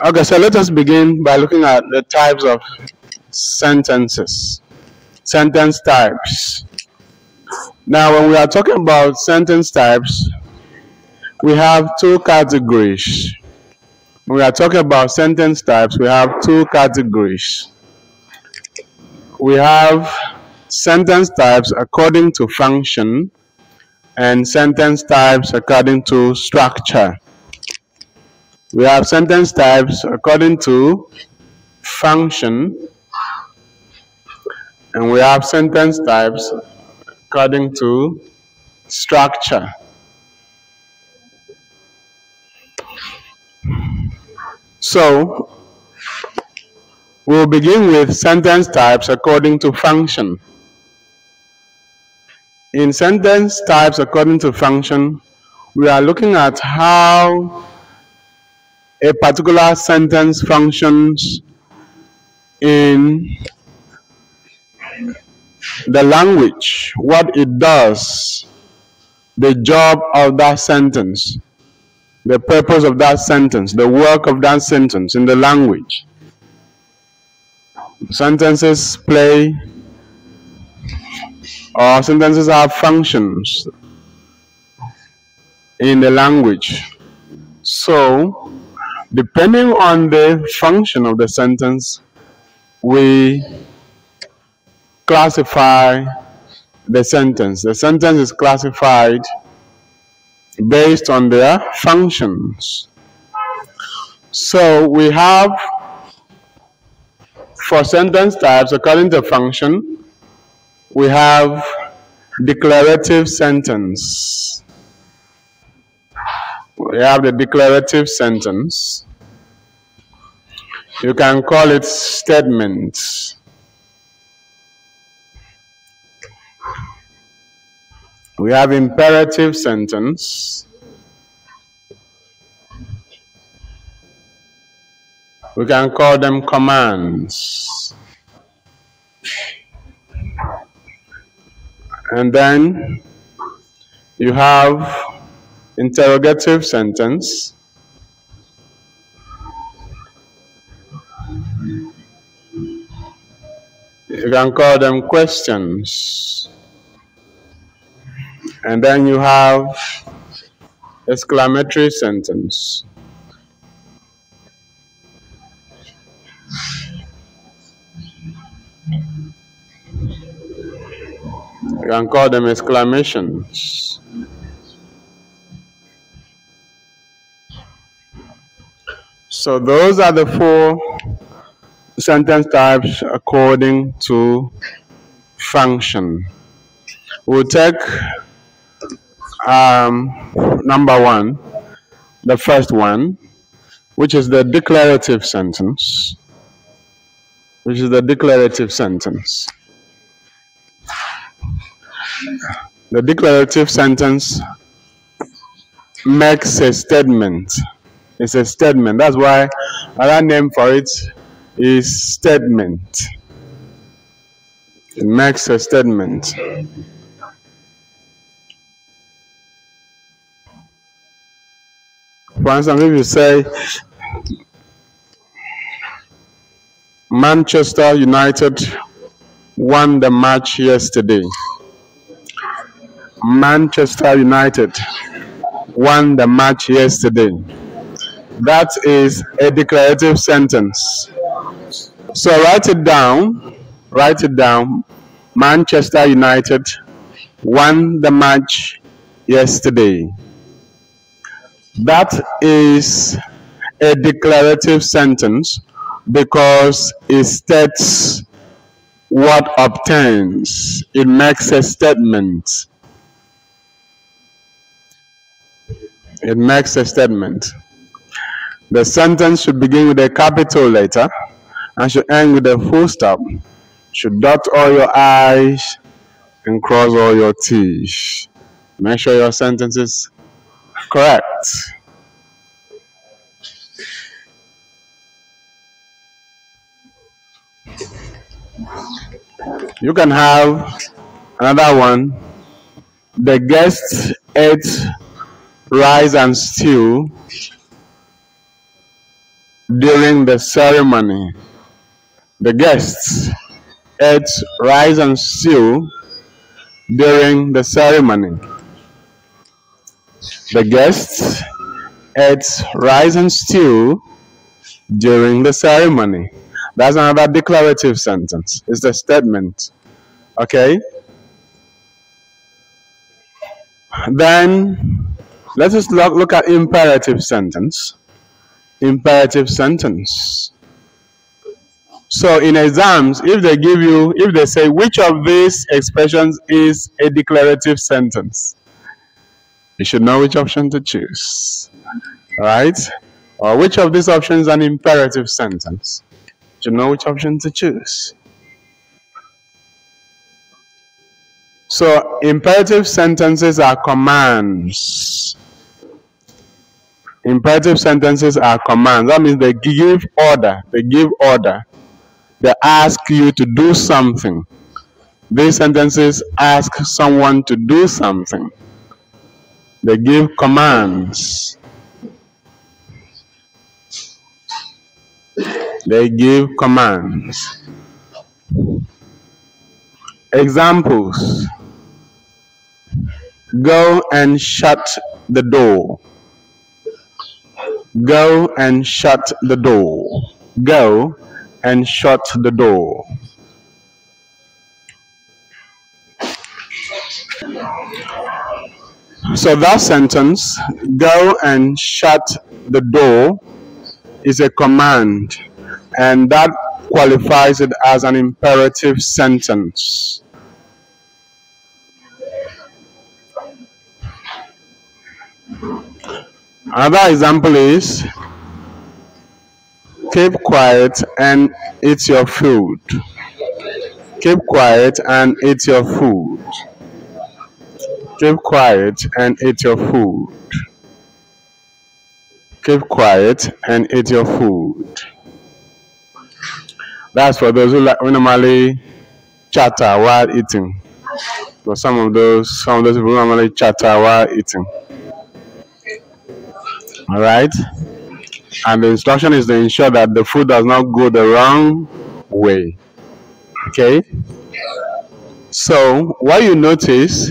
Okay, so let us begin by looking at the types of sentences. Sentence types. Now, when we are talking about sentence types, we have two categories. When we are talking about sentence types, we have two categories. We have sentence types according to function and sentence types according to structure. We have sentence types according to function, and we have sentence types according to structure. So, we'll begin with sentence types according to function. In sentence types according to function, we are looking at how a particular sentence functions in the language, what it does, the job of that sentence, the purpose of that sentence, the work of that sentence in the language. Sentences play, or sentences have functions in the language. So, depending on the function of the sentence, we classify the sentence. The sentence is classified based on their functions. So we have, for sentence types according to function, we have declarative sentence. We have the declarative sentence. You can call it statements. We have imperative sentence. We can call them commands. And then you have interrogative sentence. You can call them questions. And then you have exclamatory sentence. You can call them exclamations. So those are the four sentence types according to function. We'll take number one, the first one, which is the declarative sentence. The declarative sentence makes a statement. It's a statement. That's why another name for it is statement. It makes a statement. For instance, if you say Manchester United won the match yesterday. Manchester United won the match yesterday. That is a declarative sentence. So write it down. Manchester United won the match yesterday. That is a declarative sentence because it states what obtains. It makes a statement. It makes a statement. The sentence should begin with a capital letter and should end with a full stop. Should dot all your I's and cross all your T's. Make sure your sentence is correct. You can have another one. The guests ate rice and stew. during the ceremony. The guests ate rice and stew during the ceremony. The guests ate rice and stew during the ceremony. That's another declarative sentence. It's a statement. Okay? Then let us look at imperative sentence. Imperative sentence. So in exams, if they say which of these expressions is a declarative sentence, you should know which option to choose. Right? Or which of these options is an imperative sentence? You should know which option to choose. So imperative sentences are commands. Imperative sentences are commands. That means they give order. They give order. They ask you to do something. These sentences ask someone to do something. They give commands. They give commands. Examples. Go and shut the door. Go and shut the door. Go and shut the door. So that sentence, go and shut the door, is a command, and that qualifies it as an imperative sentence. Another example is, keep quiet and eat your food. Keep quiet and eat your food. Keep quiet and eat your food. Keep quiet and eat your food. That's for those who normally chatter while eating. But some of those people normally chatter while eating. All right, and the instruction is to ensure that the food does not go the wrong way. Okay. So what you notice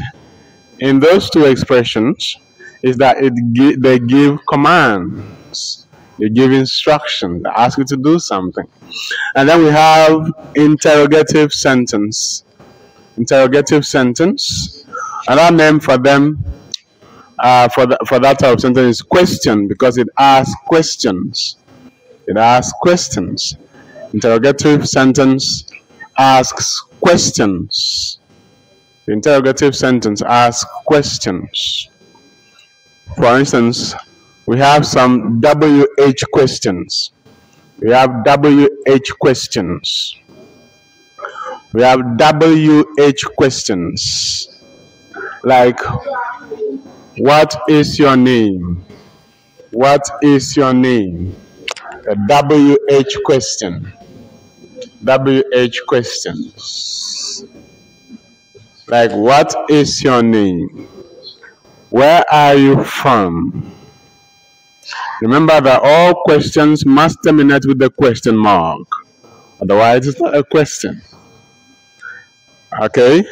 in those two expressions is that they give commands, they give instruction, they ask you to do something. And then we have interrogative sentence. Interrogative sentence. Another name for them, for that type of sentence, is question, because it asks questions. It asks questions. Interrogative sentence asks questions. The interrogative sentence asks questions. For instance, we have some WH questions. We have WH questions. We have WH questions. Like, what is your name? What is your name? A WH question. WH questions. Like, what is your name? Where are you from? Remember that all questions must terminate with the question mark. Otherwise, it's not a question. Okay?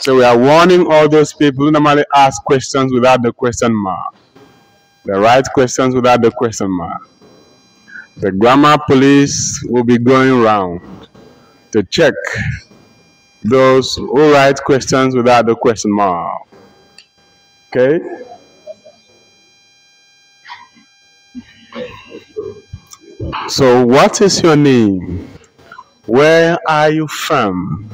So we are warning all those people who normally ask questions without the question mark. They write questions without the question mark. The grammar police will be going around to check those who write questions without the question mark. Okay? So what is your name? Where are you from?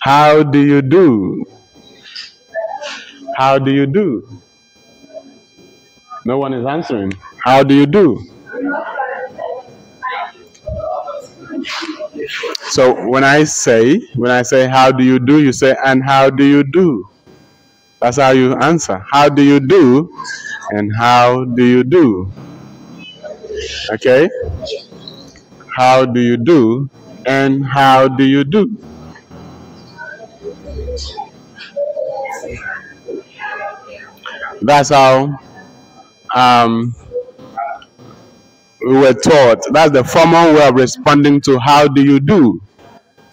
How do you do? How do you do? No one is answering. How do you do? So when I say how do you do, you say, and how do you do? That's how you answer. How do you do? And how do you do? Okay? How do you do? And how do you do? That's how we were taught. That's the formal way of responding to how do you do.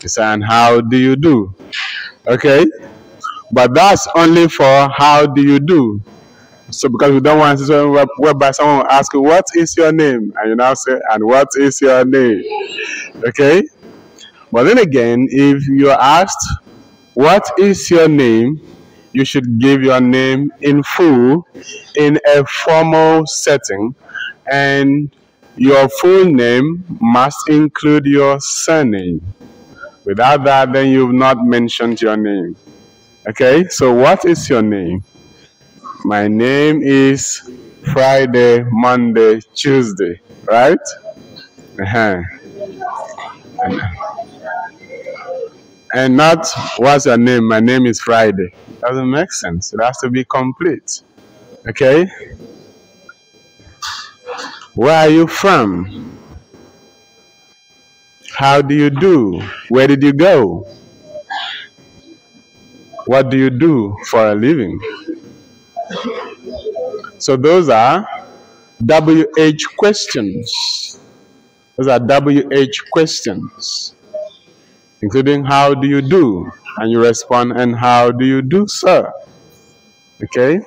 You say, and how do you do? Okay? But that's only for how do you do. So because we don't want to whereby someone will ask you, what is your name? And you now say, and what is your name? Okay? But then again, if you're asked, what is your name? You should give your name in full in a formal setting, and your full name must include your surname. Without that, then you've not mentioned your name. Okay, so what is your name? My name is Friday, Monday, Tuesday, right? And not, what's your name? My name is Friday. Doesn't make sense. It has to be complete. Okay? Where are you from? How do you do? Where did you go? What do you do for a living? So those are WH questions. Those are WH questions, including how do you do? And you respond, and how do you do, sir? Okay?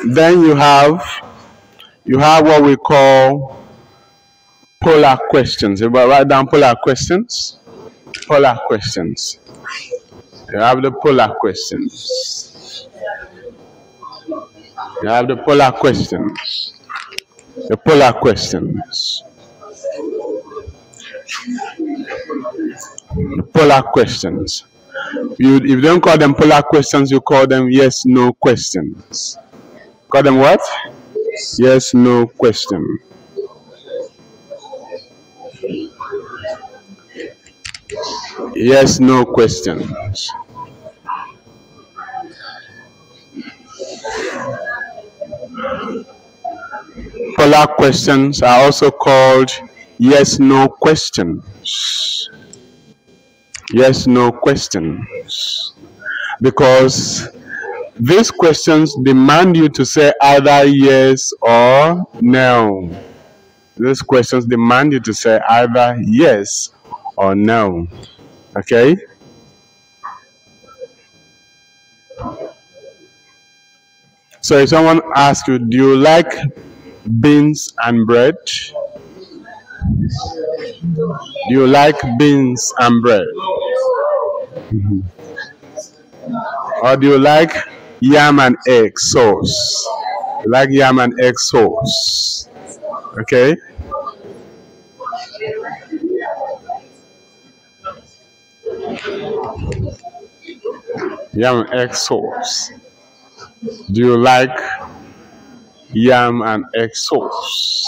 Then you have what we call polar questions. Everybody write down polar questions. Polar questions. You have the polar questions. You have the polar questions. The polar questions. The polar questions. If you don't call them polar questions, you call them yes/no questions. Call them what? Yes/no question. Yes/no questions. Polar questions are also called yes/no questions. Yes/no questions. Because these questions demand you to say either yes or no. These questions demand you to say either yes or no. Okay? So if someone asks you, do you like beans and bread? Do you like beans and bread? Or do you like yam and egg sauce? You like yam and egg sauce? Okay? Yam and egg sauce. Do you like yam and egg sauce?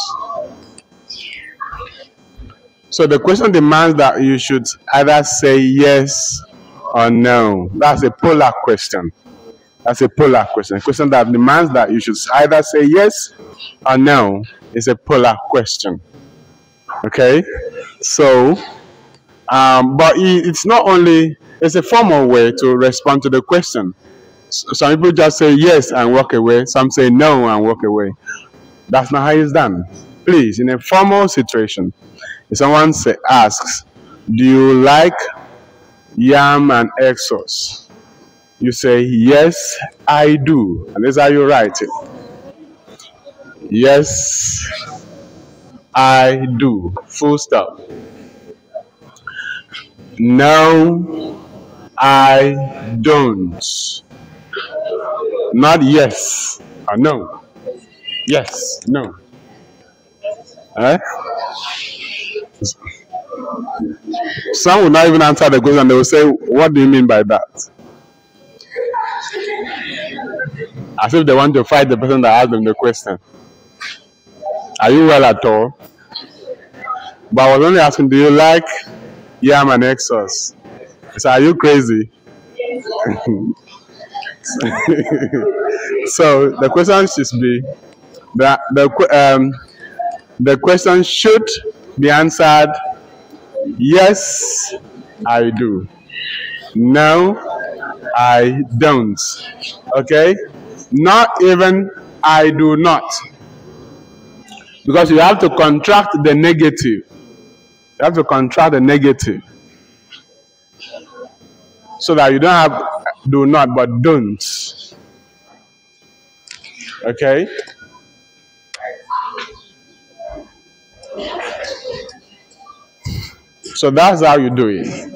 So the question demands that you should either say yes or no. That's a polar question. That's a polar question. A question that demands that you should either say yes or no is a polar question. Okay? So, but it's not only, it's a formal way to respond to the question. Some people just say yes and walk away. Some say no and walk away. That's not how it's done. Please, in a formal situation, if someone asks, do you like yam and egg sauce? You say, yes, I do. And this is how you write it. Yes, I do. Full stop. No, I don't. Not yes or no. Yes, no. Alright? Some will not even answer the question. They will say, what do you mean by that? As if they want to fight the person that asked them the question. Are you well at all? But I was only asking, do you like yam and egg sauce? So are you crazy? So the question should be that the question should be answered, yes, I do. No, I don't. Okay? Not even I do not. Because you have to contract the negative. You have to contract the negative. So that you don't have do not, but don't. Okay? So that's how you do it.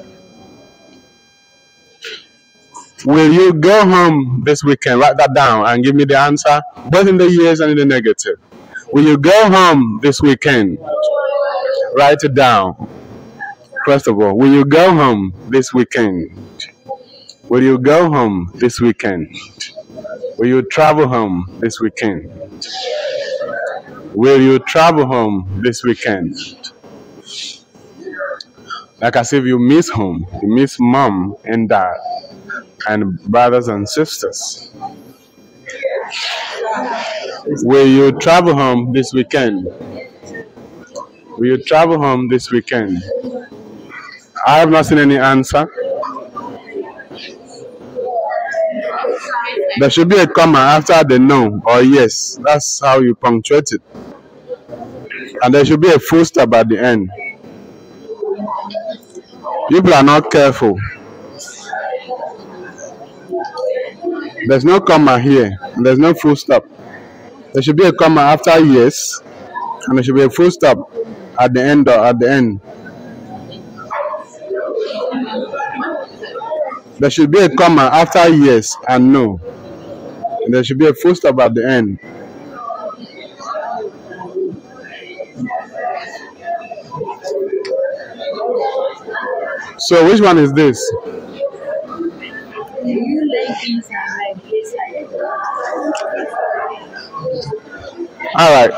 Will you go home this weekend? Write that down and give me the answer, both in the yes and in the negative. Will you go home this weekend? Write it down. First of all, will you go home this weekend? Will you go home this weekend? Will you travel home this weekend? Will you travel home this weekend? Like as if you miss home, you miss mom and dad and brothers and sisters. Will you travel home this weekend? Will you travel home this weekend? I have not seen any answer. There should be a comma after the no or yes. That's how you punctuate it. And there should be a full stop at the end. People are not careful. There's no comma here. And there's no full stop. There should be a comma after yes, and there should be a full stop at the end or at the end. There should be a comma after yes and no. And there should be a full stop at the end. So which one is this? All right.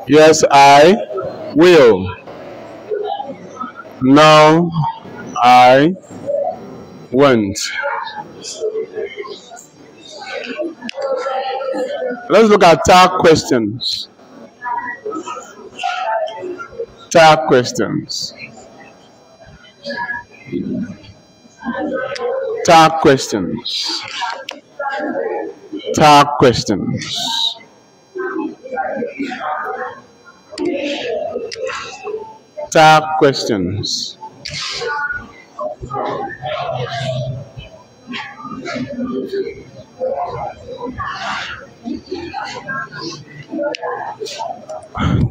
Yes, I will. No, I won't. Let's look at tag questions. Tag questions. Tag questions. Tag questions. Tag questions.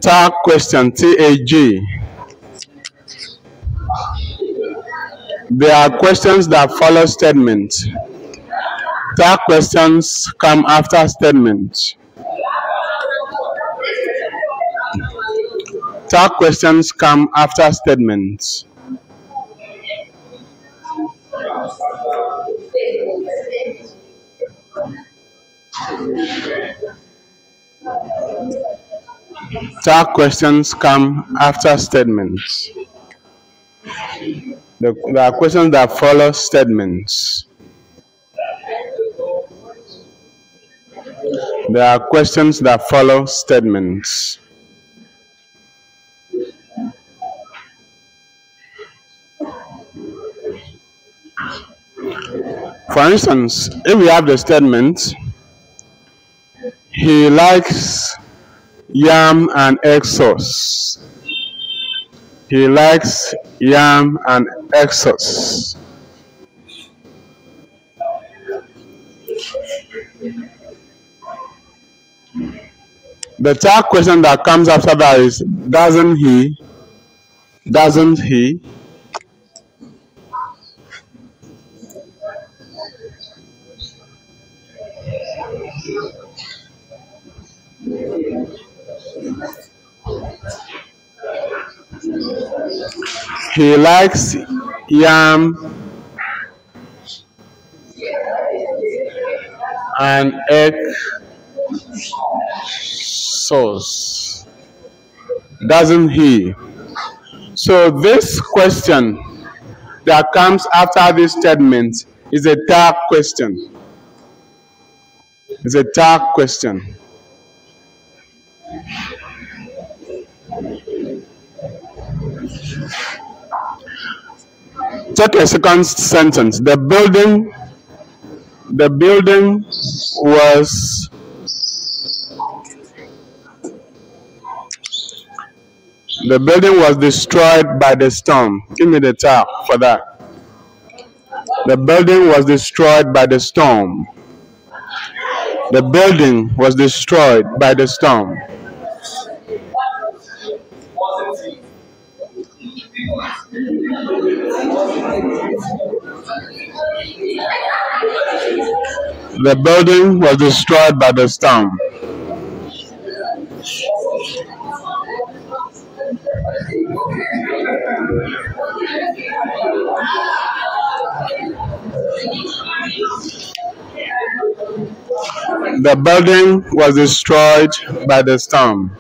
Tag question, TAG. There are questions that follow statements. Tag questions come after statements. Tag questions come after statements. Tag questions come after statements. There are questions that follow statements. There are questions that follow statements. For instance, if we have the statement, he likes yam and egg sauce. He likes yam and egg sauce. The tag question that comes after that is, doesn't he? Doesn't he? He likes yam and egg sauce, doesn't he? So this question that comes after this statement is a tag question. It's a tag question. Check a second sentence. The building was destroyed by the storm. Give me the tag for that. The building was destroyed by the storm. The building was destroyed by the storm. The building was destroyed by the storm. The building was destroyed by the storm.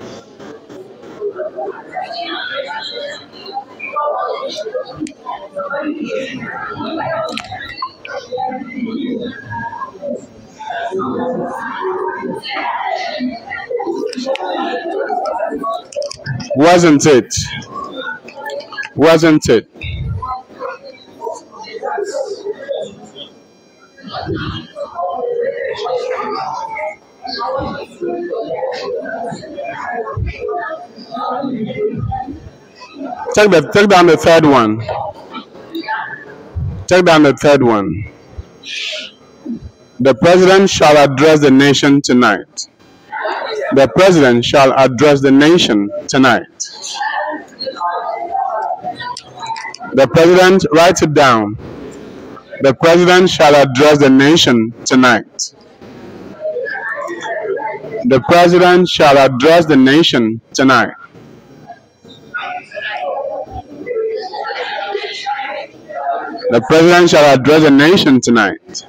Wasn't it? Wasn't it? Take down the third one. Take down the third one. The president shall address the nation tonight. The president shall address the nation tonight. The president, write it down. The president shall address the nation tonight. The president shall address the nation tonight. The president shall address the nation tonight.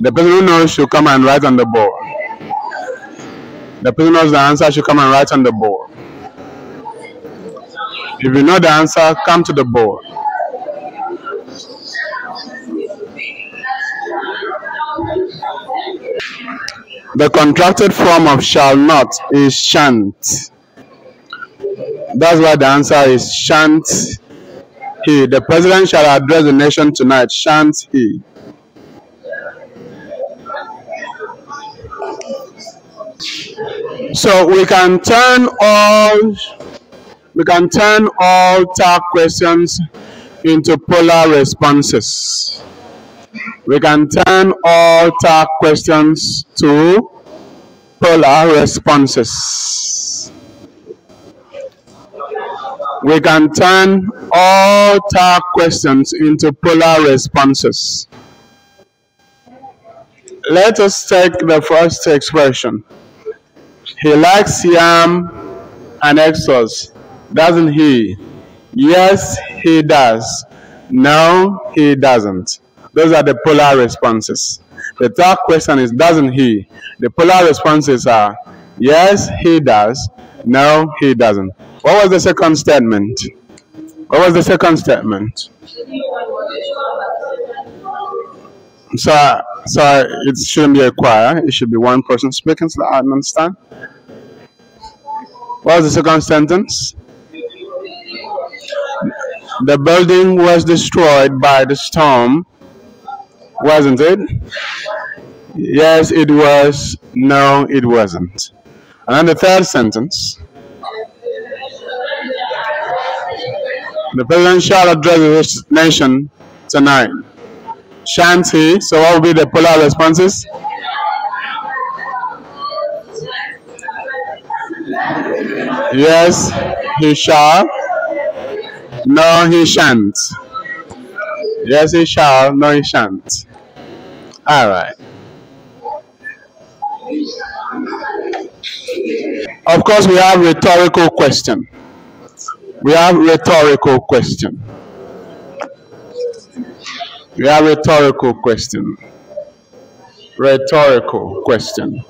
The person who knows should come and write on the board. The person who knows the answer should come and write on the board. If you know the answer, come to the board. The contracted form of shall not is shan't. That's why the answer is shan't he. The president shall address the nation tonight. Shan't he? So we can turn all tag questions into polar responses. We can turn all tag questions to polar responses. We can turn all tag questions into polar responses. Let us take the first expression. He likes yam and egg sauce, doesn't he? Yes, he does. No, he doesn't. Those are the polar responses. The third question is, doesn't he? The polar responses are, yes, he does. No, he doesn't. What was the second statement? What was the second statement? So it shouldn't be a choir. It should be one person speaking, so that I understand. What was the second sentence? The building was destroyed by the storm, wasn't it? Yes, it was. No, it wasn't. And then the third sentence. The president shall address the nation tonight. Shan't he? So what will be the polar responses? Yes, he shall. No, he shan't. Yes, he shall. No, he shan't. All right. Of course, we have rhetorical question. We have rhetorical question. We have rhetorical question. Rhetorical question.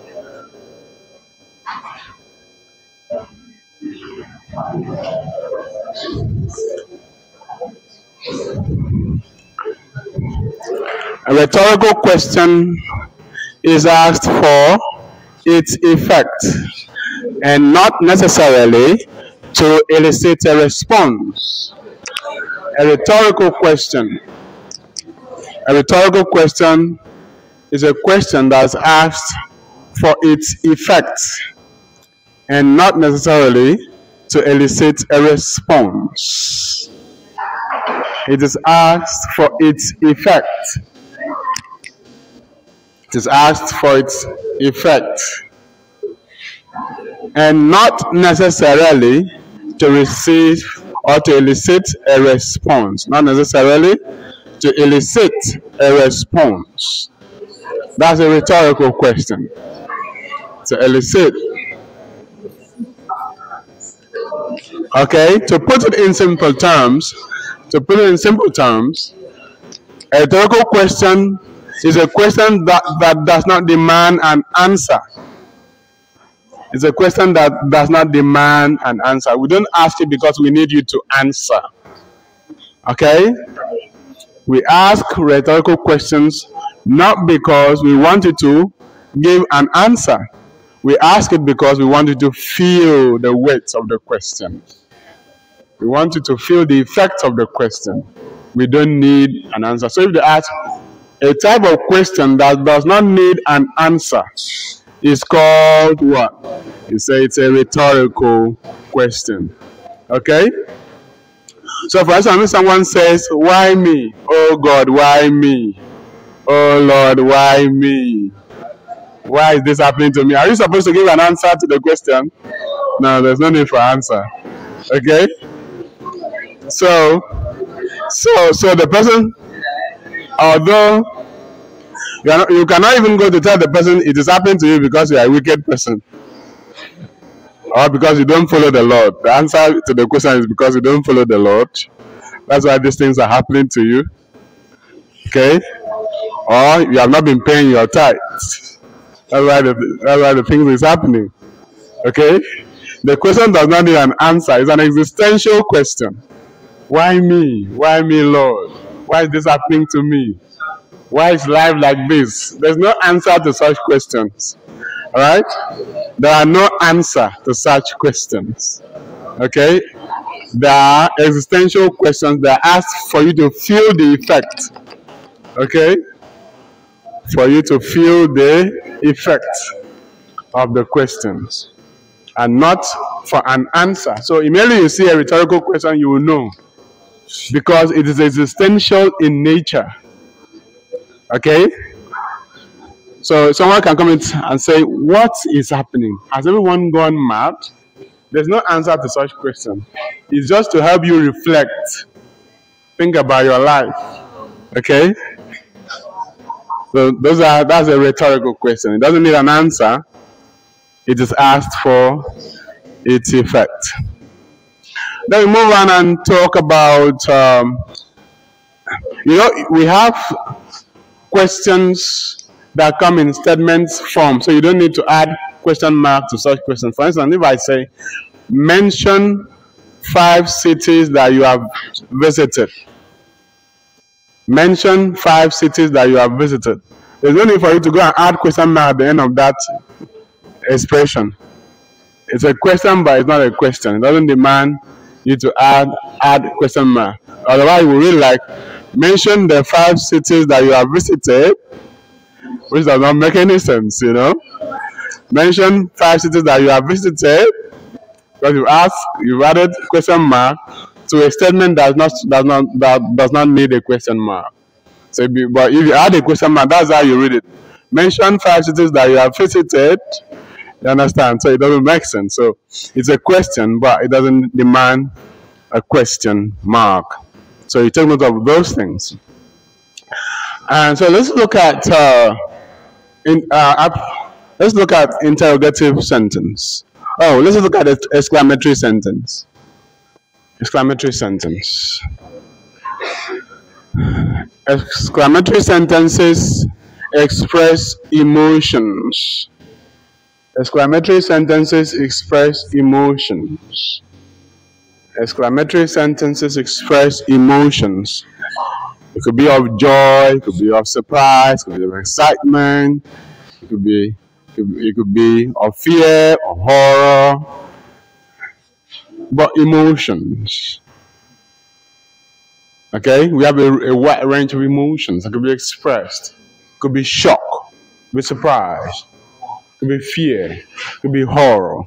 A rhetorical question is asked for its effect and not necessarily to elicit a response. A rhetorical question. A rhetorical question is a question that's asked for its effect and not necessarily to elicit a response. It is asked for its effect. It is asked for its effect and not necessarily to receive or to elicit a response. Not necessarily to elicit a response. That's a rhetorical question. To elicit. Okay, to put it in simple terms, a rhetorical question is a question that does not demand an answer. It's a question that does not demand an answer. We don't ask it because we need you to answer. Okay? We ask rhetorical questions not because we want you to give an answer. We ask it because we want you to feel the weight of the question. We want you to feel the effect of the question. We don't need an answer. So if they ask a type of question that does not need an answer, is called what? You say it's a rhetorical question. Okay? So for example, if someone says, why me? Oh God, why me? Oh Lord, why me? Why is this happening to me? Are you supposed to give an answer to the question? No, there's no need for answer. Okay? So the person, although you cannot even go to tell the person it is happening to you because you are a wicked person or because you don't follow the Lord. The answer to the question is because you don't follow the Lord. That's why these things are happening to you. Okay? Or you have not been paying your tithes. That's why the things is happening. Okay? The question does not need an answer. It's an existential question. Why me? Why me, Lord? Why is this happening to me? Why is life like this? There's no answer to such questions. Alright? There are no answer to such questions. Okay? There are existential questions that ask for you to feel the effect. Okay? For you to feel the effect of the questions. And not for an answer. So immediately you see a rhetorical question, you will know. Because it is existential in nature. Okay? So someone can come in and say, what is happening? Has everyone gone mad? There's no answer to such question. It's just to help you reflect. Think about your life. Okay? So that's a rhetorical question. It doesn't need an answer. It is asked for its effect. Then we move on and talk about, we have questions that come in statements form. So you don't need to add question mark to such questions. For instance, if I say, mention 5 cities that you have visited. Mention 5 cities that you have visited. There's no need for you to go and add question mark at the end of that expression. It's a question, but it's not a question. It doesn't demand you to add question mark. Otherwise, we will like mention the 5 cities that you have visited, which does not make any sense, you know. Mention 5 cities that you have visited, because you've added question mark to a statement that does not need a question mark. So, but if you add a question mark, that's how you read it. Mention 5 cities that you have visited. You understand? So it doesn't make sense. So it's a question, but it doesn't demand a question mark. So you take note of those things. And so let's look at interrogative sentence. Oh, let's look at exclamatory sentence. Exclamatory sentence. Exclamatory sentences express emotions. Exclamatory sentences express emotions. Exclamatory sentences express emotions. It could be of joy, it could be of surprise, it could be of excitement, it could be of fear or horror. but emotions. Okay, we have a wide range of emotions that could be expressed. Could be shock, could be surprise, could be fear, could be horror,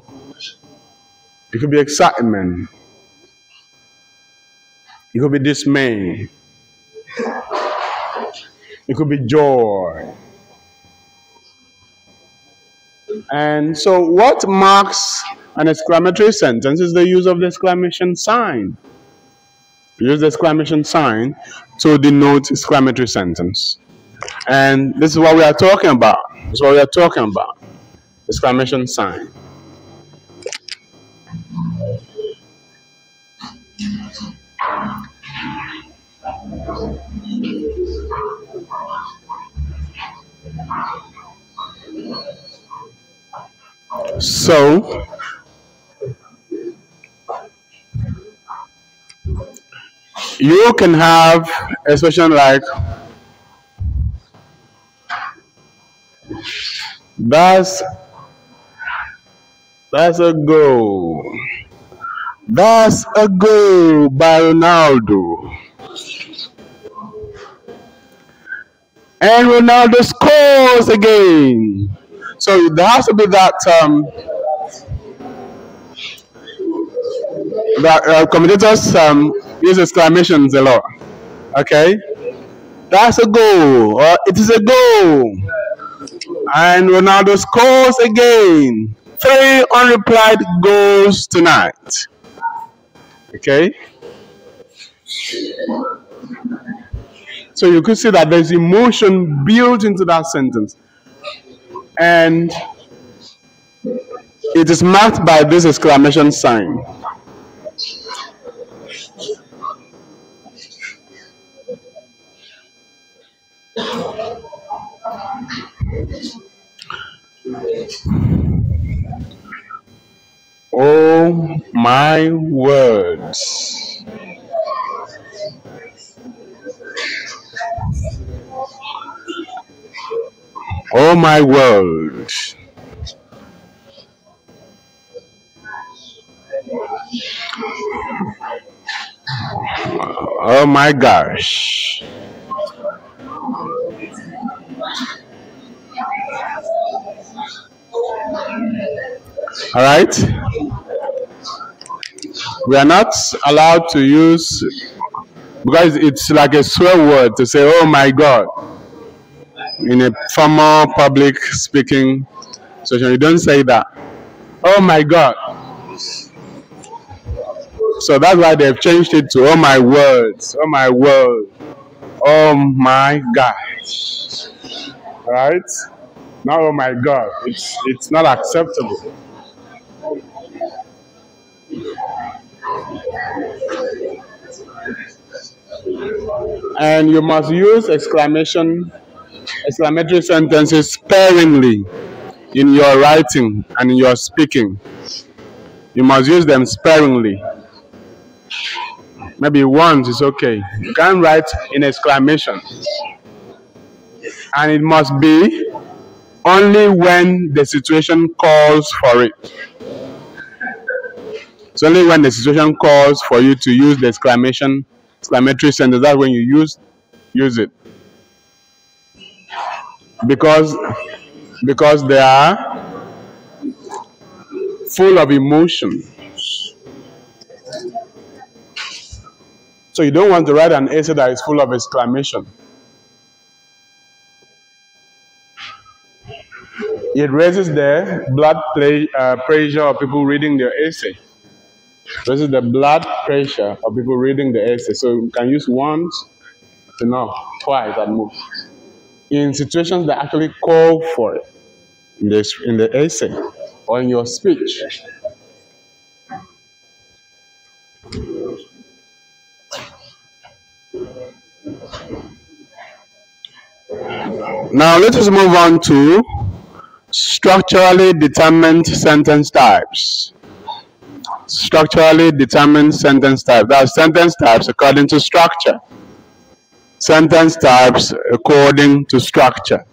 it could be excitement, it could be dismay, it could be joy. And so, what marks an exclamatory sentence is the use of the exclamation sign. Use the exclamation sign to denote exclamatory sentence. And this is what we are talking about. This is what we are talking about. Exclamation sign. So, you can have expression like that's a goal. That's a goal by Ronaldo. And Ronaldo scores again. So there has to be that commentators use exclamations a lot. Okay, that's a goal, or it is a goal, and Ronaldo scores again. 3 unreplied goals tonight. Okay, so you could see that there's emotion built into that sentence, and it is marked by this exclamation sign. Oh my words. Oh my world. Oh my gosh. All right. We are not allowed to use, because it's like a swear word to say, oh my God, in a formal public speaking situation. You don't say that. Oh my God. So that's why they've changed it to oh my words, oh my world, oh my gosh. Right? Now oh my God. It's not acceptable. And you must use exclamatory sentences sparingly in your writing and in your speaking. You must use them sparingly. Maybe once is okay. You can't write in exclamation. And it must be only when the situation calls for it. It's only when the situation calls for you to use the exclamatory sentence, that's when you use it. Because they are full of emotion. So you don't want to write an essay that is full of exclamation. It raises the blood pressure of people reading their essay. Raises the blood pressure of people reading the essay. So you can use once, enough, twice at most. In situations that actually call for it, in the essay or in your speech. Now let us move on to structurally determined sentence types. Structurally determined sentence types. That are sentence types according to structure. Sentence types according to structure.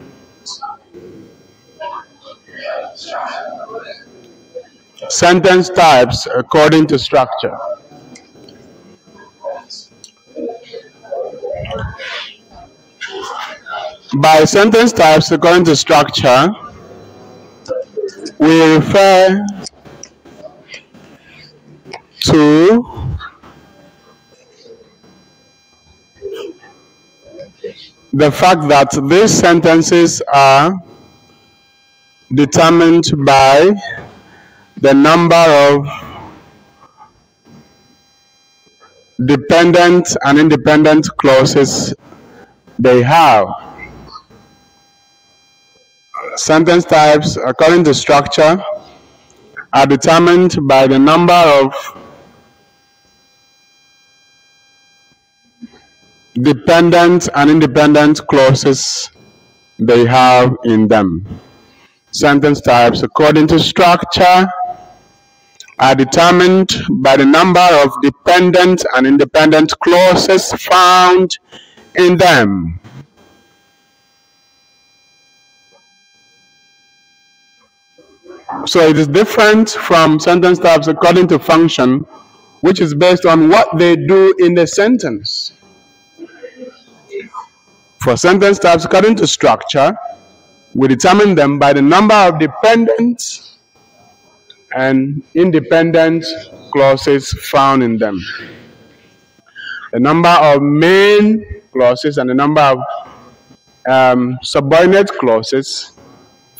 sentence types according to structure. By sentence types according to structure, we refer to the fact that these sentences are determined by the number of dependent and independent clauses they have. Sentence types, according to structure, are determined by the number of dependent and independent clauses they have in them. Sentence types, according to structure, are determined by the number of dependent and independent clauses found in them. So it is different from sentence types according to function, which is based on what they do in the sentence. For sentence types according to structure, we determine them by the number of dependent and independent clauses found in them. The number of main clauses and the number of subordinate clauses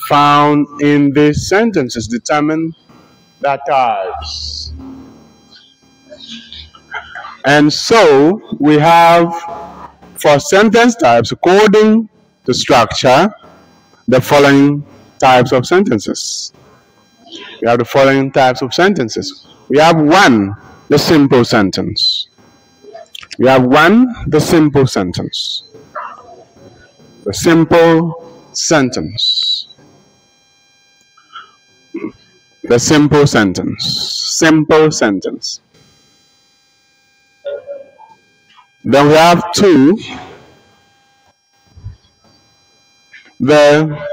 found in these sentences determine the types. And so we have, for sentence types according to structure, the following types of sentences. We have the following types of sentences. We have one, the simple sentence. We have one, the simple sentence. The simple sentence. The simple sentence. Simple sentence. Then we have two, the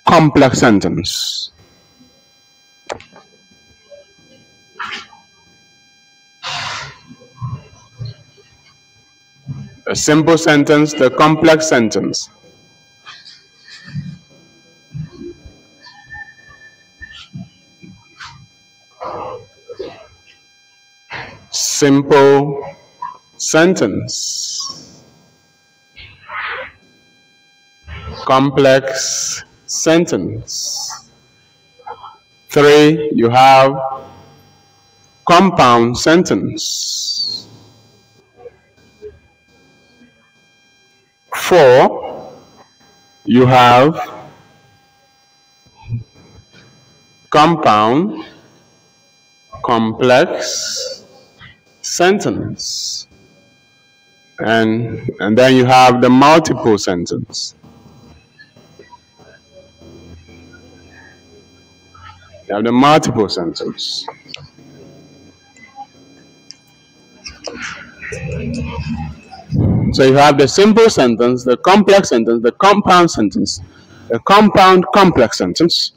complex sentence. The simple sentence, the complex sentence. Simple sentence. Complex sentence. 3, you have compound sentence. 4, you have compound complex sentence. And then you have the multiple sentence. You have the multiple sentence. So you have the simple sentence, the complex sentence, the compound sentence, the compound complex sentence,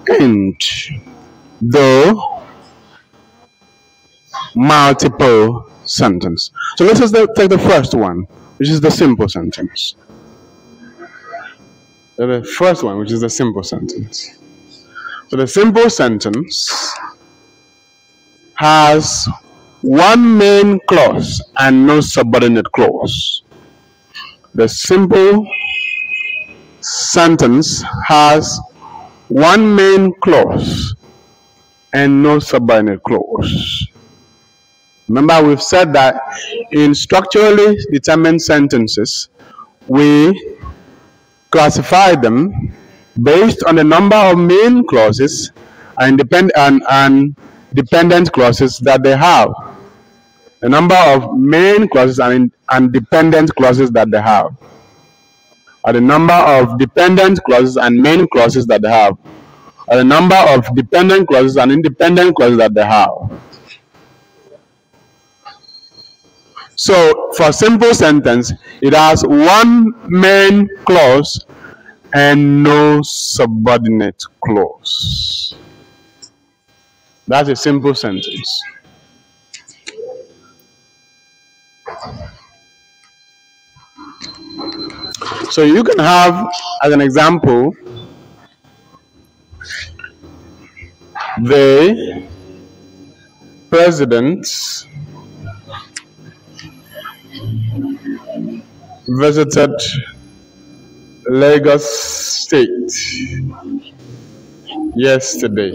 and the multiple sentence. So let's just take the first one, which is the simple sentence. The first one, which is the simple sentence. So the simple sentence has one main clause and no subordinate clause. The simple sentence has one main clause and no subordinate clause. Remember, we've said that in structurally determined sentences, we classify them based on the number of main clauses and dependent clauses that they have. The number of main clauses and dependent clauses that they have, or the number of dependent clauses and main clauses that they have, or the number of dependent clauses and independent clauses that they have. So for simple sentence, it has one main clause and no subordinate clause. That's a simple sentence. So you can have, as an example, the president visited Lagos State yesterday.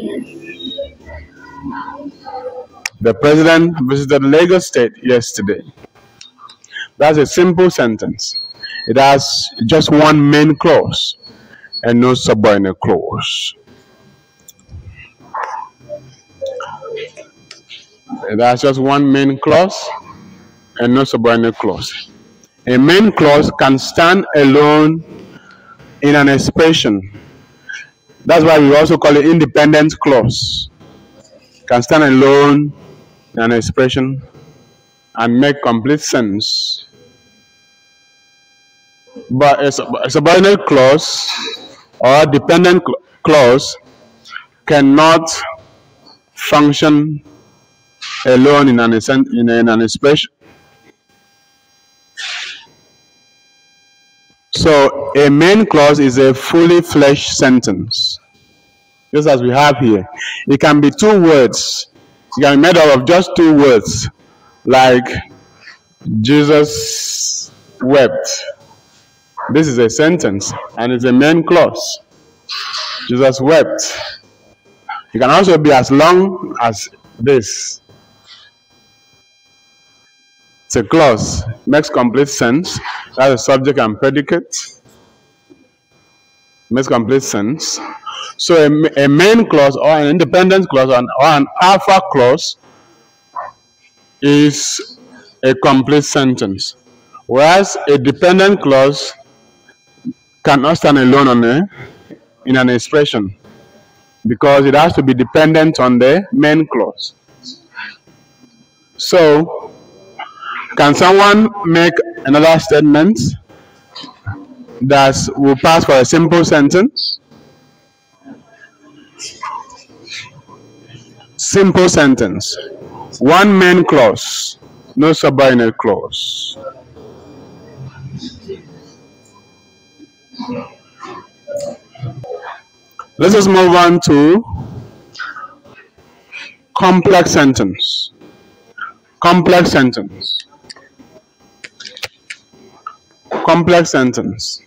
The president visited Lagos State yesterday. That's a simple sentence. It has just one main clause and no subordinate clause. It has just one main clause and no subordinate clause. A main clause can stand alone in an expression. That's why we also call it independent clause. Can stand alone in an expression and make complete sense. But a subordinate clause or dependent clause cannot function alone in an expression. So a main clause is a fully fleshed sentence, just as we have here. It can be two words. It can be made up of just two words, like Jesus wept. This is a sentence and it's a main clause. Jesus wept. It can also be as long as this. It's a clause. Makes complete sense. That's a subject and predicate. Makes complete sense. So a main clause or an independent clause or an alpha clause is a complete sentence. Whereas a dependent clause cannot stand alone in an expression because it has to be dependent on the main clause. So, can someone make another statement that will pass for a simple sentence? Simple sentence. One main clause, no subordinate clause. Let us move on to complex sentence. Complex sentence. Complex sentence.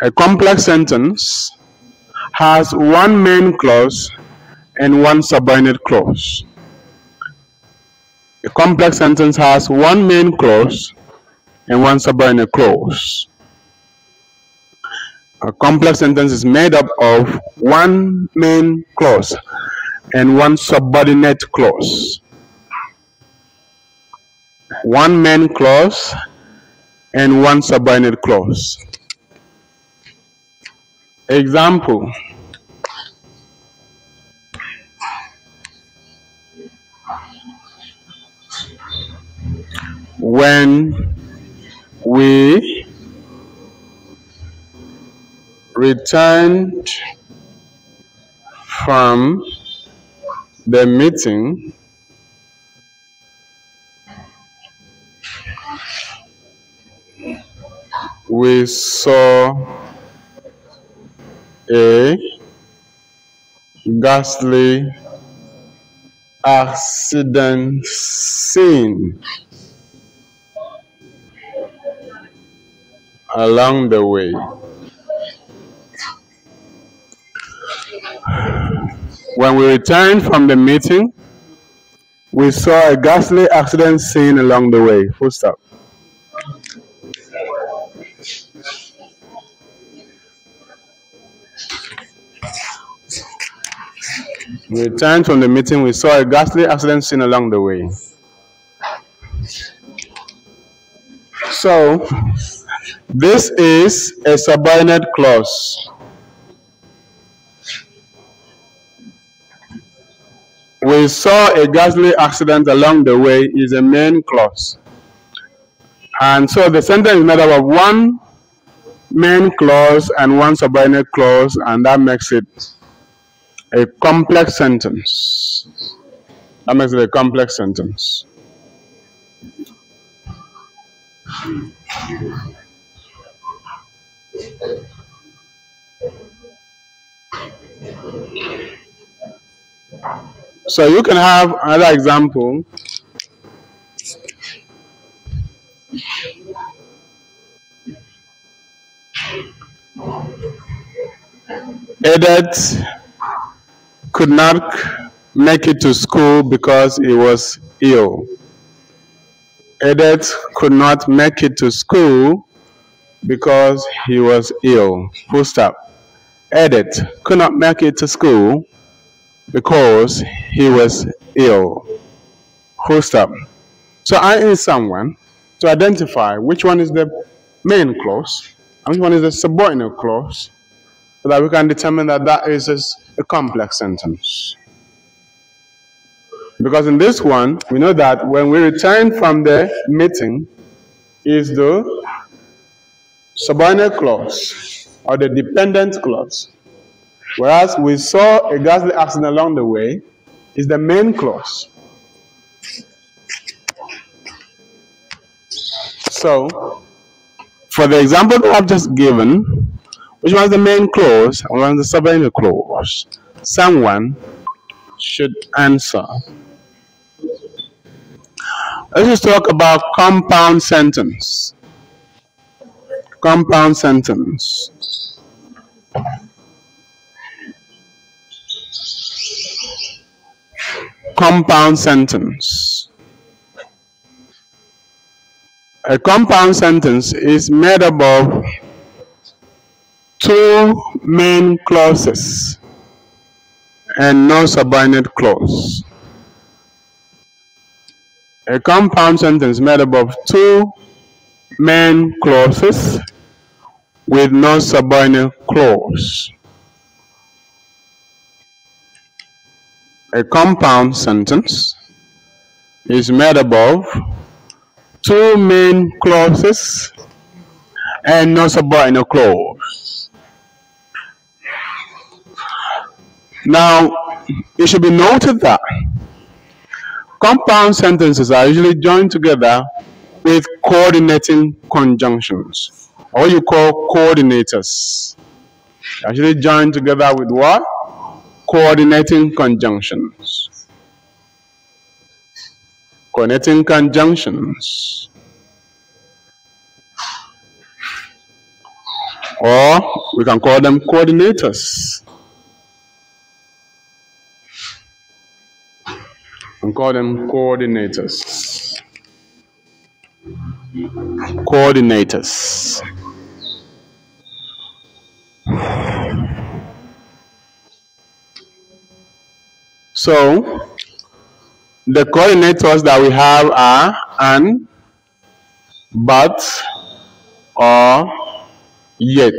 A complex sentence has one main clause and one subordinate clause. A complex sentence has one main clause and one subordinate clause. A complex sentence is made up of one main clause and one subordinate clause. One main clause and one subordinate clause. Example. When we returned from the meeting, we saw a ghastly accident scene along the way. When we returned from the meeting, we saw a ghastly accident scene along the way. Full stop. We returned from the meeting, we saw a ghastly accident scene along the way. So, this is a subordinate clause. We saw a ghastly accident along the way is a main clause. And so the sentence is made up of one main clause and one subordinate clause, and that makes it a complex sentence. That makes it a complex sentence. So you can have another example. Edith could not make it to school because he was ill. Edith could not make it to school because he was ill. Full stop. Edith could not make it to school because he was ill. Full stop. So I need someone to identify which one is the main clause and which one is the subordinate clause, so that we can determine that that is a complex sentence. Because in this one, we know that when we return from the meeting is the subordinate clause or the dependent clause, whereas we saw a ghastly accident along the way is the main clause. So, for the example that I've just given, which was the main clause and one the subordinate clause, someone should answer. Let's just talk about compound sentence. Compound sentence. Compound sentence. A compound sentence is made up of two main clauses and no subordinate clause. A compound sentence made up of two main clauses with no subordinate clause. A compound sentence is made up of two main clauses and no subordinate clause. Now, it should be noted that compound sentences are usually joined together with coordinating conjunctions, or what you call coordinators. They're usually joined together with what? Coordinating conjunctions. Coordinating conjunctions. Or we can call them coordinators. We call them coordinators. Coordinators. So, the coordinators that we have are and, but, or, yet.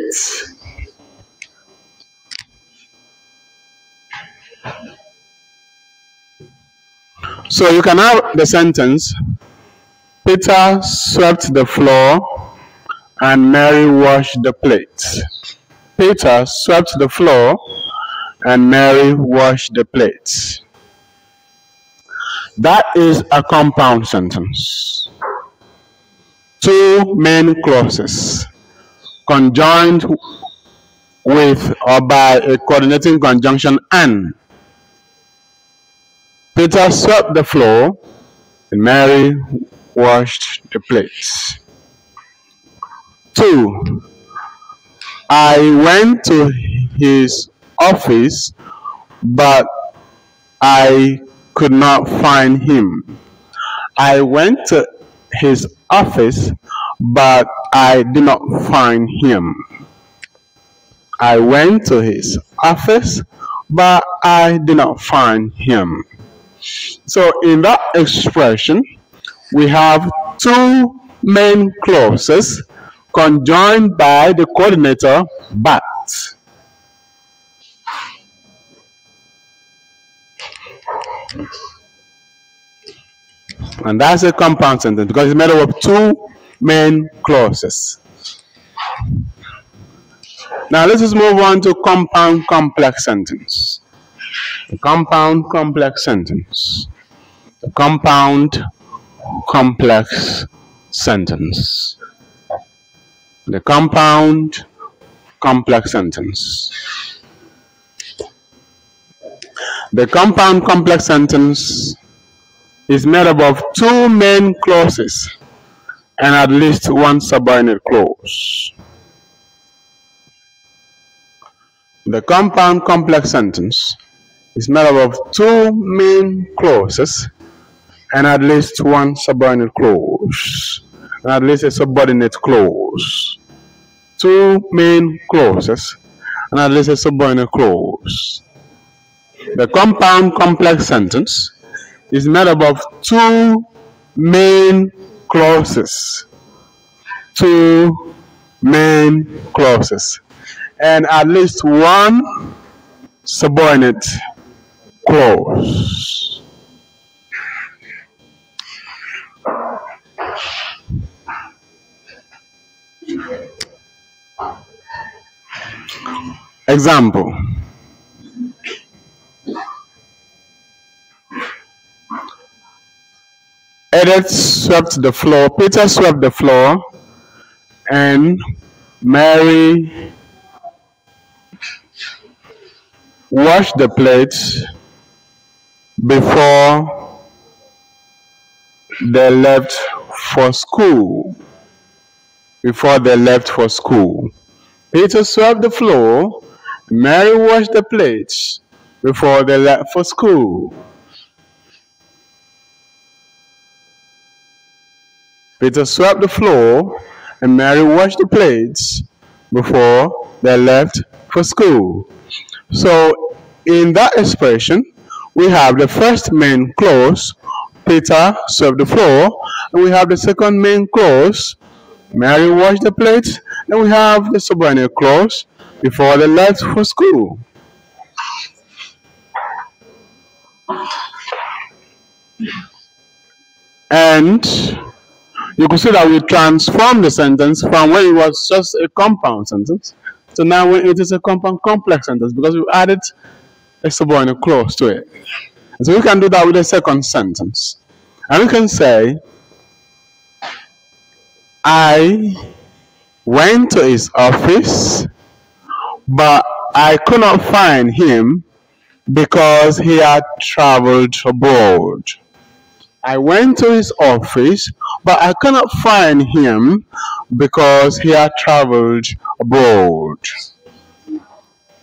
So you can have the sentence, Peter swept the floor and Mary washed the plates. Peter swept the floor and Mary washed the plates. That is a compound sentence. Two main clauses conjoined with or by a coordinating conjunction and. Peter swept the floor and Mary washed the plates. 2. I went to his office, but I could not find him. I went to his office, but I did not find him. I went to his office, but I did not find him. So in that expression, we have two main clauses conjoined by the coordinator but. And that's a compound sentence because it's made up of two main clauses. Now let's just move on to compound complex sentence. The compound complex sentence. The compound complex sentence. The compound complex sentence. The compound complex sentence is made up of two main clauses and at least one subordinate clause. The compound complex sentence is made up of two main clauses and at least one subordinate clause, and at least a subordinate clause. Two main clauses and at least a subordinate clause. The compound complex sentence is made up of two main clauses. Two main clauses and at least one subordinate clause. Example. Edith swept the floor, Peter swept the floor, and Mary washed the plates before they left for school. Before they left for school. Peter swept the floor, Mary washed the plates before they left for school. Peter swept the floor and Mary washed the plates before they left for school. So in that expression, we have the first main clause, Peter swept the floor, and we have the second main clause, Mary washed the plates, and we have the subordinate clause, before they left for school. And you can see that we transform the sentence from when it was just a compound sentence to now when it is a compound complex sentence because we added a subordinate clause to it. And so we can do that with the second sentence. And we can say, I went to his office, but I could not find him because he had traveled abroad. I went to his office, but I cannot find him because he had traveled abroad.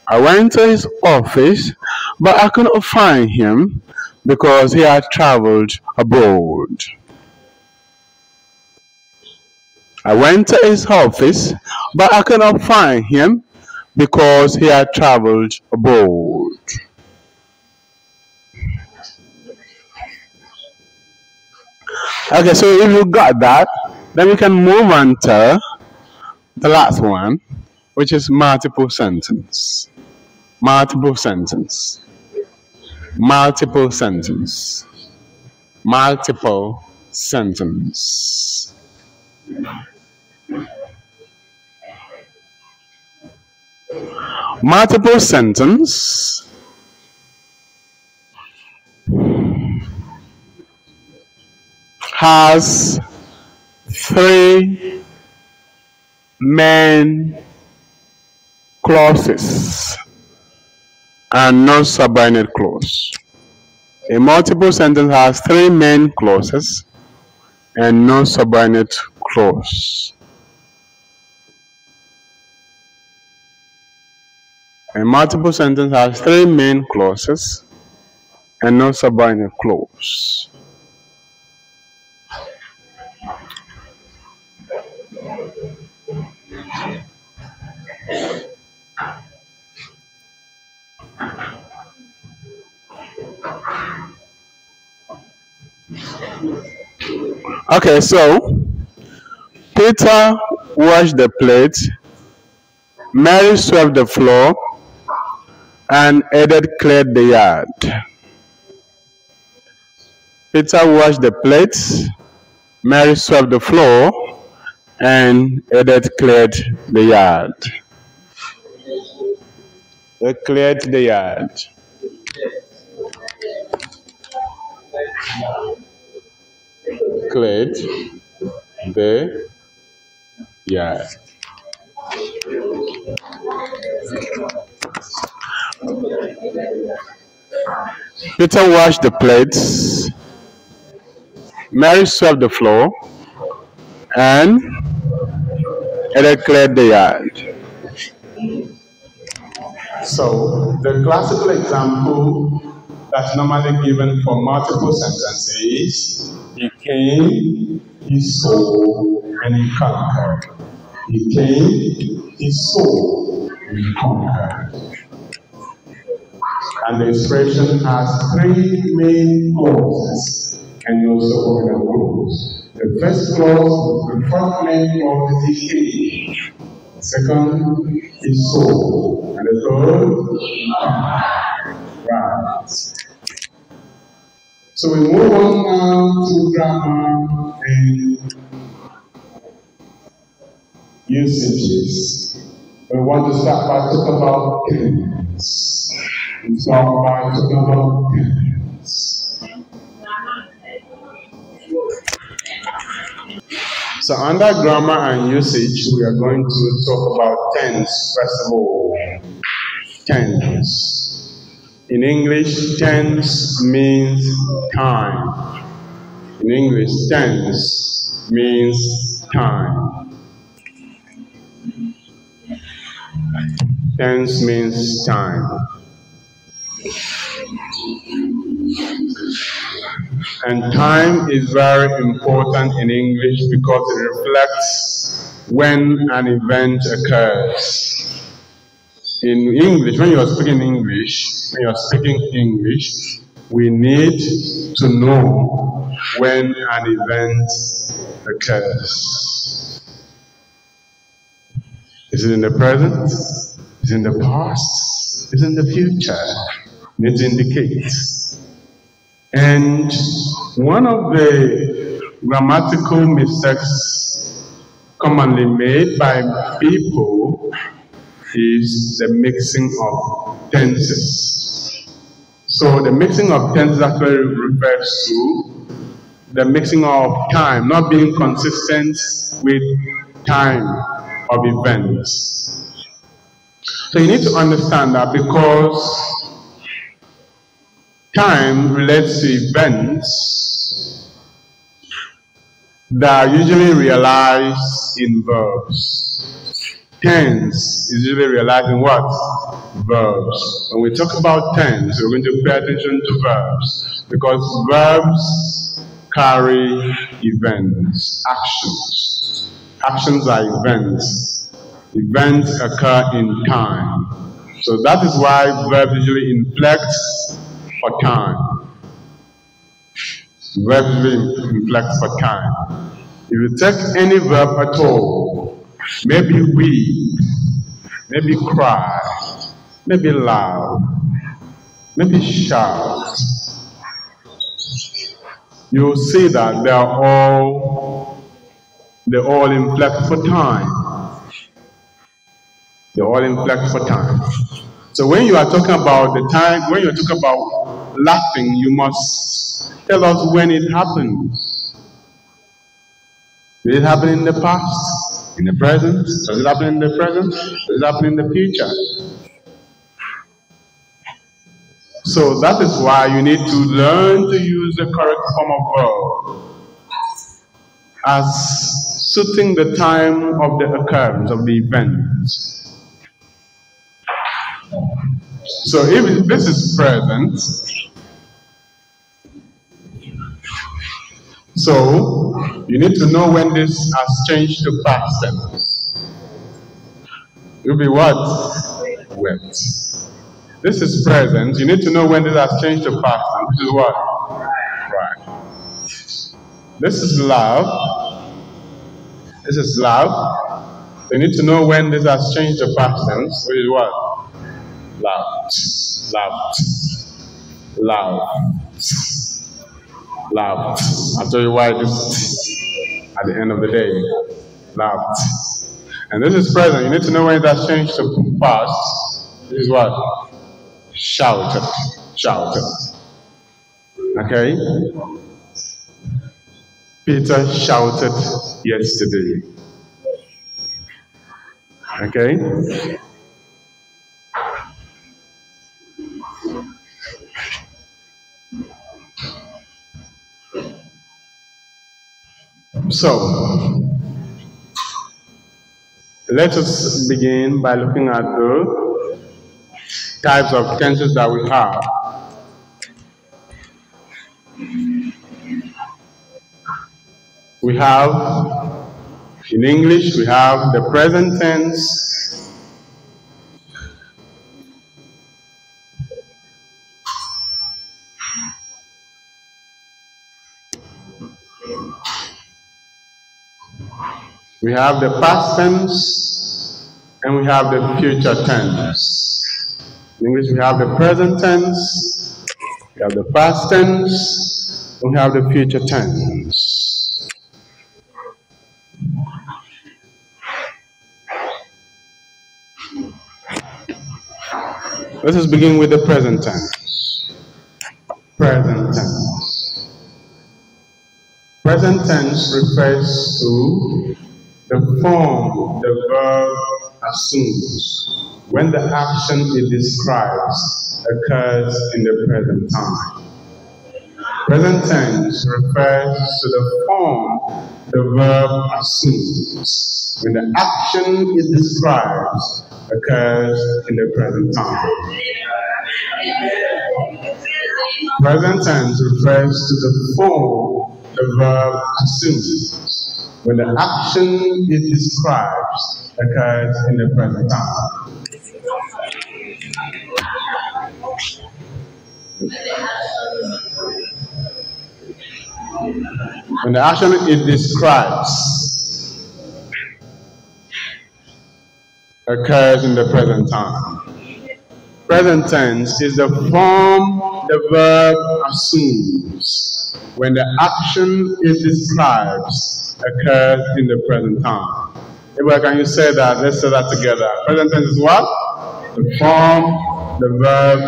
I went to his office, but I could not find him because he had traveled abroad. I went to his office, but I could not find him because he had traveled abroad. Okay, so if you got that, then we can move on to the last one, which is multiple sentence. Multiple sentence. Multiple sentence. Multiple sentence. Multiple sentence has three main clauses and no subordinate clause. A multiple sentence has three main clauses and no subordinate clause. A multiple sentence has three main clauses and no subordinate clause. Okay, so Peter washed the plate, Mary swept the floor, and Edith cleared the yard. Peter washed the plates, Mary swept the floor, and Edith cleared the yard. They cleared the yard. cleared the yard. Peter washed the plates, Mary swept the floor, and Edith cleared the yard. So, the classical example that's normally given for multiple sentences is he came, he saw, and he conquered. He came, he saw, he conquered. And the expression has three main clauses, and you also open the rules. The first clause, the first main clause is he came. The second, he saw. And the third, he conquered. Right. So we move on now to grammar and usages. We want to start by talking about tense. We start by talking about tense. So under grammar and usage, we are going to talk about tense first of all. Tense. In English, tense means time. In English, tense means time. Tense means time. And time is very important in English because it reflects when an event occurs. In English, when you are speaking English, we need to know when an event occurs. Is it in the present? Is it in the past? Is it in the future? It indicates. And one of the grammatical mistakes commonly made by people is the mixing of tenses. So the mixing of tenses actually refers to the mixing of time, not being consistent with time of events. So you need to understand that because time relates to events that are usually realized in verbs. Tense is usually realized in what? Verbs. When we talk about tense, we're going to pay attention to verbs because verbs carry events, actions. Actions are events. Events occur in time. So that is why verbs usually inflect for time. Verbs usually inflect for time. If you take any verb at all, maybe weep, maybe cry, maybe laugh, maybe shout, you'll see that they all inflect for time. They all inflect for time. So when you are talking about the time, when you're talking about laughing, you must tell us when it happens. Did it happen in the past? In the present? Does it happen in the present? Does it happen in the future? So that is why you need to learn to use the correct form of verb as suiting the time of the occurrence of the event. So if this is present, so you need to know when this has changed to past tense. It will be what? Wet. This is present. You need to know when this has changed to past tense, which is what? Right. This is love. This is love. You need to know when this has changed to past tense, which is what? Loved. Loved. Loved. Loved. I'll tell you why this at the end of the day. Loved. And this is present. You need to know when it has changed to past. This is what? Shouted. Shouted. Okay? Peter shouted yesterday. Okay? So, let us begin by looking at the types of tenses that we have. We have, in English, we have the present tense, we have the past tense, and we have the future tense. In English, we have the present tense, we have the past tense, and we have the future tense. Let us begin with the present tense. Present tense. Present tense refers to the form the verb assumes when the action it describes occurs in the present time. Present tense refers to the form the verb assumes when the action it describes occurs in the present time. Present tense refers to the form the verb assumes when the action it describes occurs in the present time. When the action it describes occurs in the present time. Present tense is the form the verb assumes when the action it describes occurs in the present time. Everybody, can you say that? Let's say that together. Present tense is what? The form the verb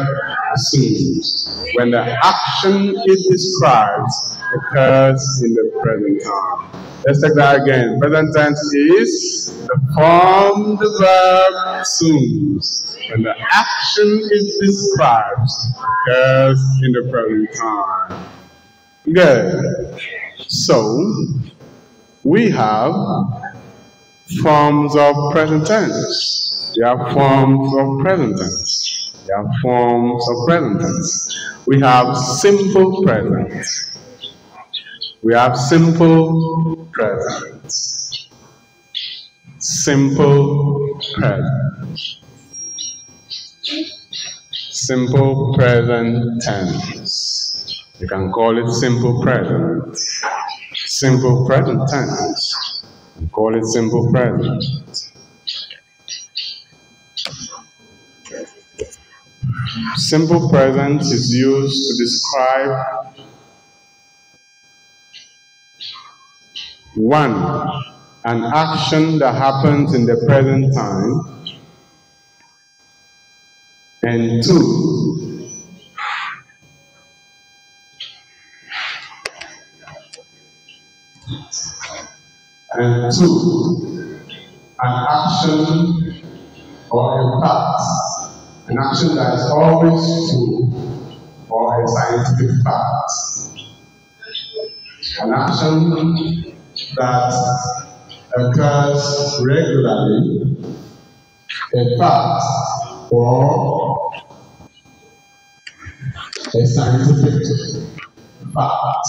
assumes when the action it describes occurs in the present time. Let's take that again. Present tense is the form the verb assumes when the action it describes occurs in the present time. Good. So, we have forms of present tense. We have forms of present tense. We have forms of present tense. We have simple present. We have simple present. Simple present. Simple present tense. You can call it simple present. Simple present tense. You can call it simple present. Simple present is used to describe one, an action that happens in the present time, and two, an action or a fact, an action that is always true or a scientific fact, an action that occurs regularly, a fact or a scientific fact.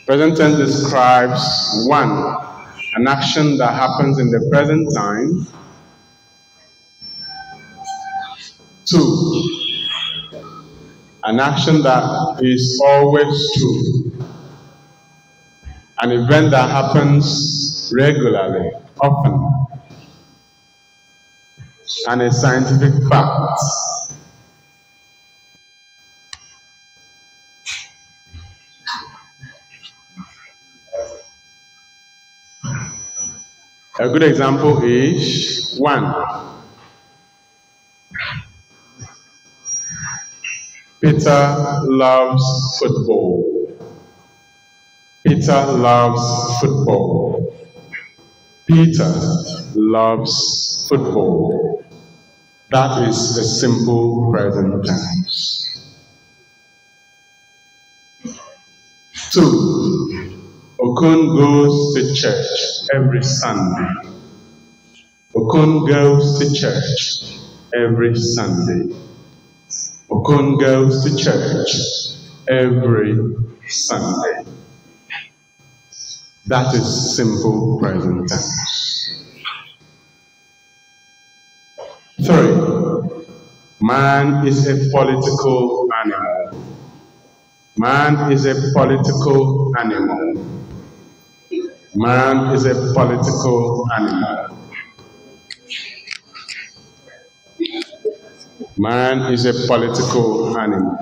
Present tense describes one, an action that happens in the present time. Two, an action that is always true. An event that happens regularly, often. And a scientific fact. A good example is one. Peter loves football. Peter loves football. Peter loves football. That is the simple present tense. 2. Okun goes to church every Sunday. Okun goes to church every Sunday. Okun goes to church every Sunday. That is simple present tense. 3. Man is a political animal. Man is a political animal. Man is a political animal. Man is a political animal.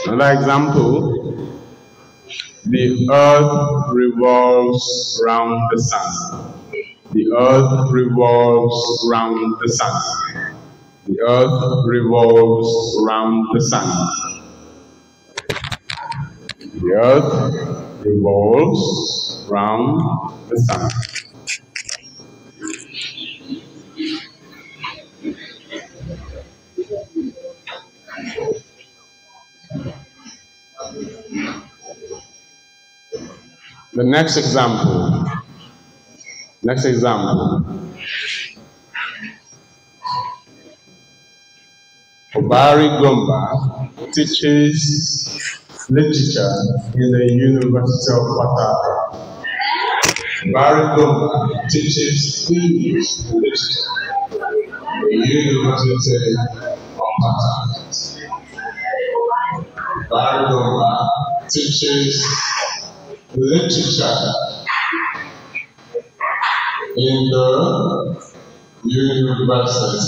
Another example, the earth revolves round the sun. The earth revolves round the sun. The earth revolves round the sun. The earth revolves round the sun. The next example. Obari Gomba teaches literature in the University of Port Harcourt. Obari Gomba teaches English literature in the University of Port Harcourt. Obari Gomba teaches literature in the University of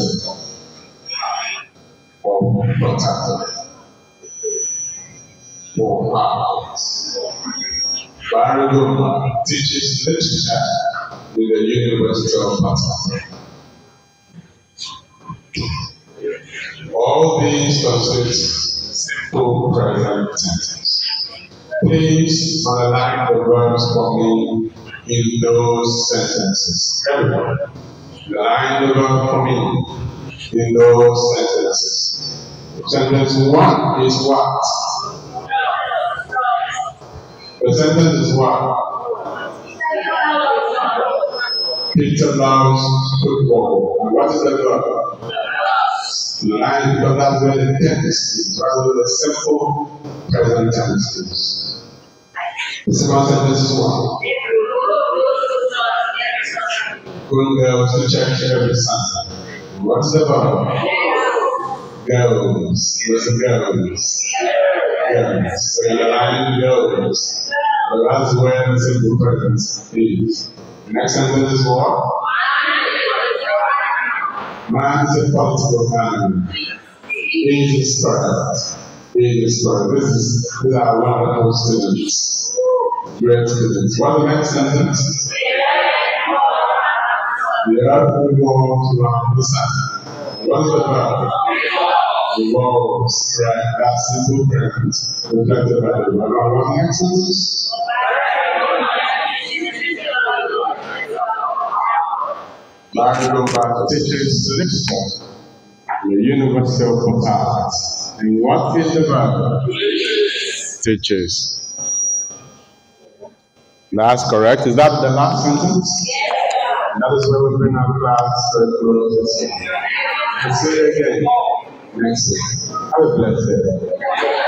Port Harcourt. Obari Gomba teaches literature in the University of Port Harcourt. All these constitute simple present tense. Please underline the verbs for me in those sentences. Everyone, underline the verb for me in those sentences. Sentence 1 is what? The sentence is what? Peter loves football. And what is the verb? Underline, because that's where the tense is, rather than the simple present tense is. The second sentence is what? Good girls to church every Sunday. What's the verb? Girls. Where's the girls? Girls. So you're aligning girls. But that's where the simple present is. The next sentence is what? Man is a political animal. He is correct. He is correct. These are wonderful students. Great students. What's the next sentence? The earth revolves around the sun. What is the verb? Revolves. Right. That's simple present. Reflected by the verb. What's the next sentence? Obari Gomba teaches literature in the University of Port Harcourt. And what is the verb? Teaches. That's correct. Is that the last sentence? Yeah. That is where we bring our class to a close. Let's say it again next week. Have a blessed day.